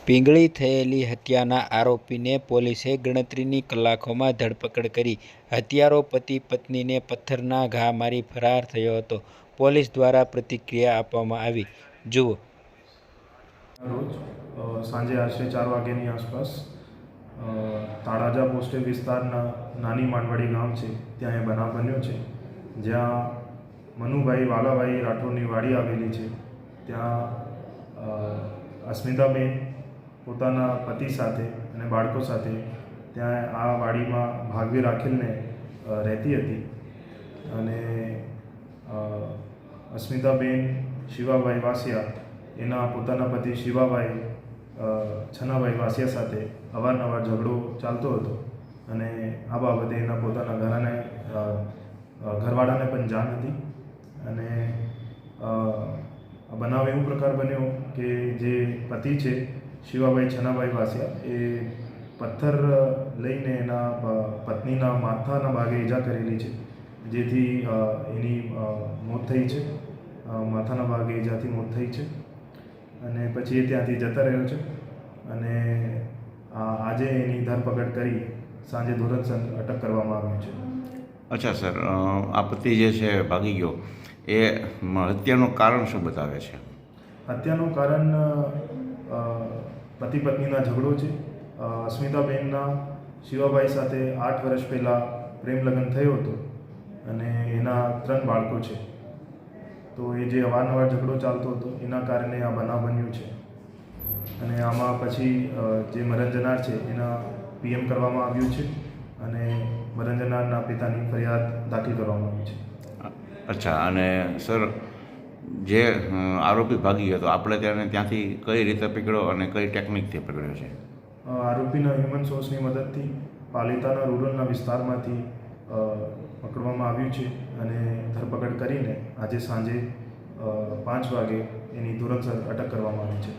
પીંગળી થયેલી હત્યાના આરોપીને પોલીસે ગણતરીની કલાકોમાં ધરપકડ કરી. હત્યારો પતિ પત્નીને પથ્થરના ઘા મારી ફરાર થયો હતો. પોલીસ દ્વારા પ્રતિક્રિયા આપવામાં આવી. જુઓ. રોજ સાંજે આશરે 4 વાગ્યાની આસપાસ તાળાજા પોસ્ટે વિસ્તારના નાની માંડવાડી ગામ છે, ત્યાં એ બનાવ બન્યો છે, જ્યાં મનુભાઈ વાલાભાઈ રાઠોડની વાડી આવેલી છે. ત્યાં અસ્મિતાબેન પોતાના પતિ સાથે અને બાળકો સાથે ત્યાં આ વાડીમાં ભાગવી રાખેલને રહેતી હતી. અને અસ્મિતાબેન શિવાભાઈ વાસિયા એના પોતાના પતિ શિવાભાઈ છનાભાઈ વાસિયા સાથે અવારનવાર ઝઘડો ચાલતો હતો અને આ બાબતે એના પોતાના ઘરવાળાને પણ જાણ હતી. અને આ બનાવ એવો પ્રકાર બન્યો કે જે પતિ છે શિવાભાઈ છનાભાઈ વાસિયા એ પથ્થર લઈને એના પત્નીના માથાના ભાગે ઈજા કરેલી છે, જેથી એની મોત થઈ છે. માથાના ભાગે ઈજાથી મોત થઈ છે અને પછી એ ત્યાંથી જતા રહ્યો છે. અને આજે એની ધરપકડ કરી સાંજે ધોરણસર અટક કરવામાં આવ્યું છે. અચ્છા સર, આ પતિ જે છે ભાગી ગયો, એ હત્યાનું કારણ શું બતાવે છે? હત્યાનું કારણ પતિ પત્નીના ઝઘડો છે. અસ્મિતાબેનના શિવાભાઈ સાથે 8 વર્ષ પહેલાં પ્રેમ લગ્ન થયો હતો અને એના 3 બાળકો છે. તો એ જે અવારનવાર ઝઘડો ચાલતો હતો એના કારણે આ બનાવ બન્યું છે. અને આમાં પછી જે મરણ જનાર છે એના પીએમ કરવામાં આવ્યું છે અને મરણ જનારના પિતાની ફરિયાદ દાખલ કરવામાં આવી છે. અચ્છા, અને સર જે આરોપી ભાગી ગયો હતો, આપણે તેને ત્યાંથી કઈ રીતે પકડ્યો અને કઈ ટેકનિકથી પકડ્યો છે? આરોપીના હ્યુમન સોર્સની મદદથી પાલિતાના રૂરલના વિસ્તારમાંથી પકડવામાં આવ્યું છે અને ધરપકડ કરીને આજે સાંજે 5 વાગે એની ધોરણસર અટક કરવામાં આવી છે.